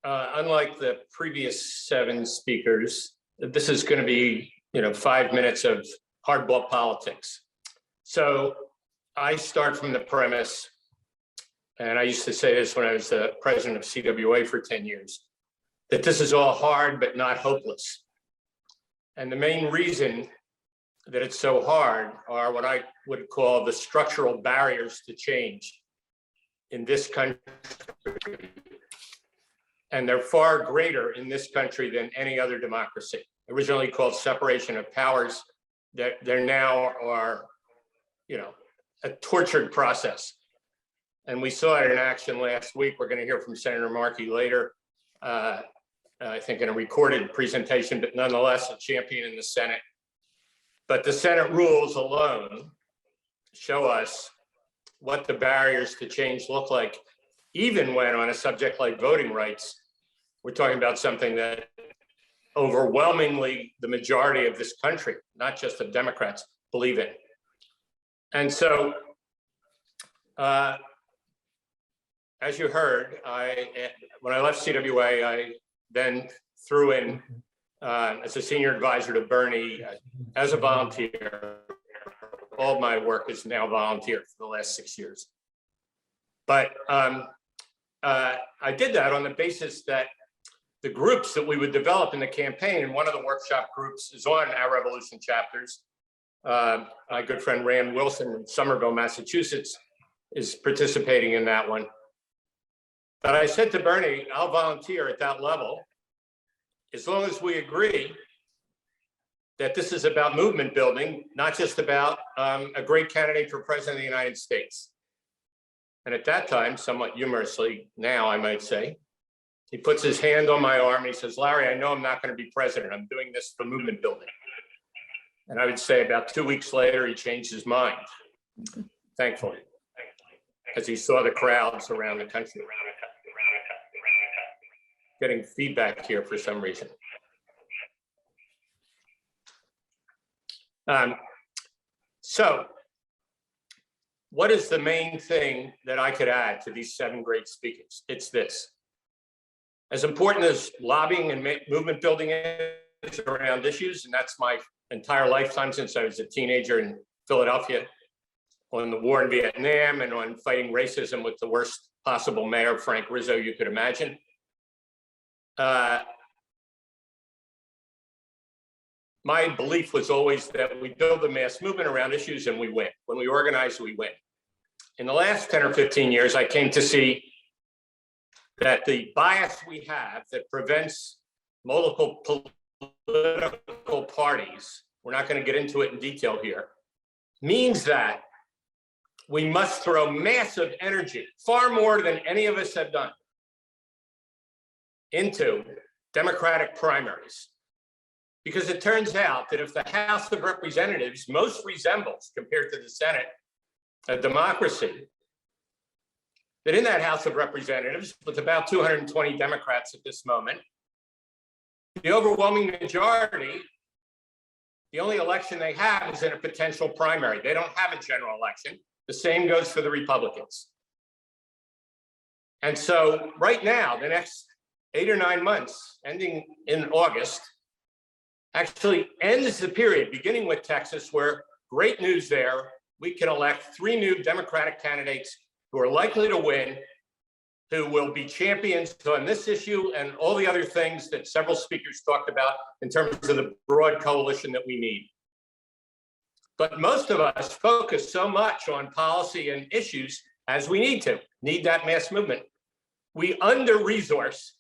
unlike the previous 7 speakers, this is going to be, 5 minutes of hardball politics. So I start from the premise, and I used to say this when I was the president of CWA for 10 years, that this is all hard but not hopeless. And the main reason that it's so hard are what I would call the structural barriers to change in this country. And they're far greater in this country than any other democracy. Originally called separation of powers, there now are, a tortured process. And we saw it in action last week. We're going to hear from Senator Markey later, I think in a recorded presentation, but nonetheless a champion in the Senate. But the Senate rules alone show us what the barriers to change look like, even when on a subject like voting rights, we're talking about something that overwhelmingly the majority of this country, not just the Democrats, believe in. And so, as you heard, when I left CWA, I then threw in as a senior advisor to Bernie as a volunteer. All my work is now volunteer for the last 6 years. But I did that on the basis that the groups that we would develop in the campaign, and one of the workshop groups is on Our Revolution chapters. My good friend Rand Wilson in Somerville, Massachusetts, is participating in that one. But I said to Bernie, I'll volunteer at that level as long as we agree that this is about movement building, not just about a great candidate for president of the United States. And at that time, somewhat humorously now, I might say, he puts his hand on my arm and he says, Larry, I know I'm not going to be president. I'm doing this for movement building. And I would say about 2 weeks later, he changed his mind, thankfully, as he saw the crowds around the country. Getting feedback here for some reason. So what is the main thing that I could add to these 7 great speakers? It's this. As important as lobbying and movement building is around issues, and that's my entire lifetime since I was a teenager in Philadelphia, on the war in Vietnam and on fighting racism with the worst possible mayor, Frank Rizzo, you could imagine. My belief was always that we build a mass movement around issues and we win. When we organize, we win. In the last 10 or 15 years, I came to see that the bias we have that prevents multiple political parties, we're not going to get into it in detail here, means that we must throw massive energy, far more than any of us have done, into Democratic primaries. Because it turns out that if the House of Representatives most resembles, compared to the Senate, a democracy, that in that House of Representatives, with about 220 Democrats at this moment, the overwhelming majority, the only election they have is in a potential primary. They don't have a general election. The same goes for the Republicans. And so right now, the next 8 or 9 months, ending in August, actually ends the period, beginning with Texas, where great news there, we can elect 3 new Democratic candidates who are likely to win, who will be champions on this issue and all the other things that several speakers talked about in terms of the broad coalition that we need. But most of us focus so much on policy and issues, as we need that mass movement. We under-resource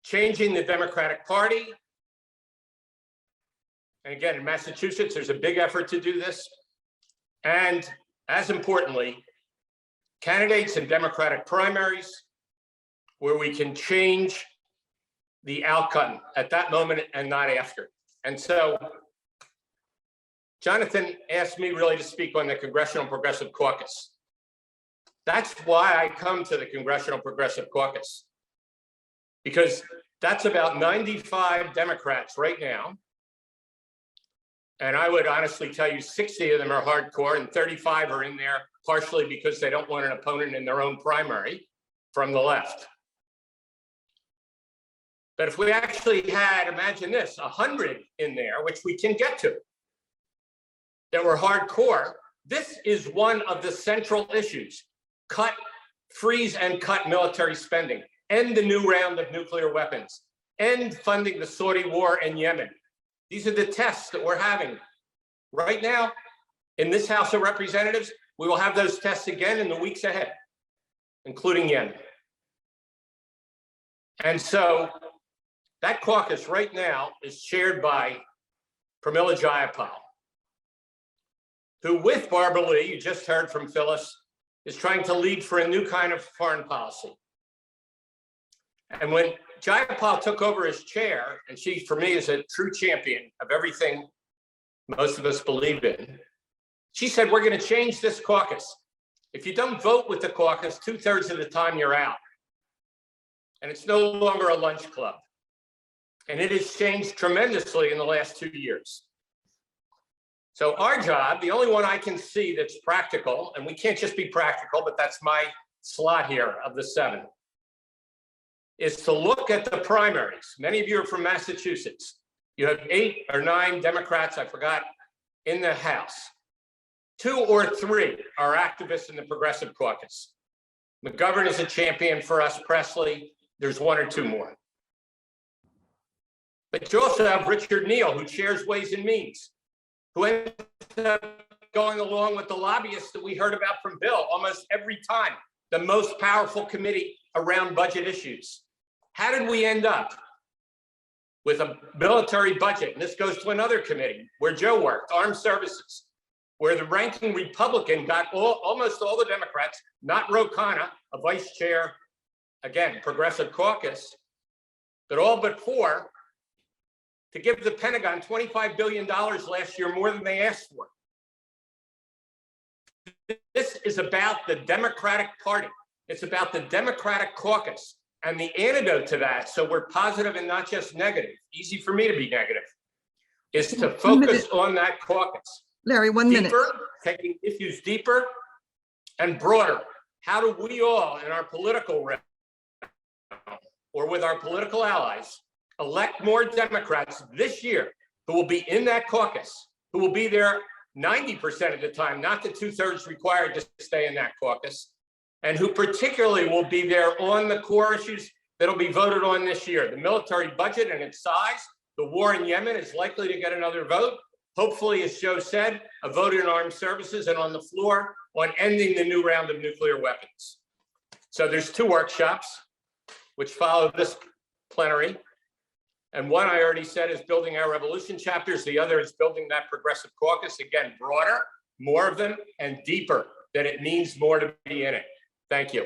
changing the Democratic Party. And again, in Massachusetts, there's a big effort to do this. And as importantly, candidates in Democratic primaries, where we can change the outcome at that moment and not after. And so Jonathan asked me really to speak on the Congressional Progressive Caucus. That's why I come to the Congressional Progressive Caucus, because that's about 95 Democrats right now. And I would honestly tell you 60 of them are hardcore and 35 are in there partially because they don't want an opponent in their own primary from the left. But if we actually had, imagine this, 100 in there, which we can get to, that were hardcore, this is one of the central issues. Freeze and cut military spending, end the new round of nuclear weapons, end funding the Saudi war in Yemen. These are the tests that we're having. Right now, in this House of Representatives, we will have those tests again in the weeks ahead, including Yemen. And so that caucus right now is chaired by Pramila Jayapal, who with Barbara Lee, you just heard from Phyllis, is trying to lead for a new kind of foreign policy. And when Jayapal took over as chair, and she, for me, is a true champion of everything most of us believe in, she said, we're going to change this caucus. If you don't vote with the caucus, 2/3 of the time you're out. And it's no longer a lunch club. And it has changed tremendously in the last 2 years. So our job, the only one I can see that's practical, and we can't just be practical, but that's my slot here of the 7, is to look at the primaries. Many of you are from Massachusetts. You have 8 or 9 Democrats, I forgot, in the House. 2 or 3 are activists in the Progressive Caucus. McGovern is a champion for us, Presley. There's 1 or 2 more. But you also have Richard Neal, who chairs Ways and Means, who ends up going along with the lobbyists that we heard about from Bill almost every time, the most powerful committee around budget issues. How did we end up with a military budget? And this goes to another committee where Joe worked, Armed Services, where the ranking Republican got almost all the Democrats, not Ro Khanna, a vice chair, again, Progressive Caucus, but all but 4, to give the Pentagon $25 billion last year, more than they asked for. This is about the Democratic Party. It's about the Democratic Caucus. And the antidote to that, so we're positive and not just negative, easy for me to be negative, is to focus on that caucus. Larry, 1 minute. Taking issues deeper and broader. How do we all in our political realm, or with our political allies, elect more Democrats this year who will be in that caucus, who will be there 90% of the time, not the 2/3 required to stay in that caucus, and who particularly will be there on the core issues that'll be voted on this year. The military budget and its size, the war in Yemen is likely to get another vote. Hopefully, as Joe said, a vote in armed services, and on the floor on ending the new round of nuclear weapons. So there's 2 workshops which follow this plenary. And one I already said is building our revolution chapters. The other is building that Progressive Caucus, again, broader, more of them, and deeper, that it means more to be in it. Thank you.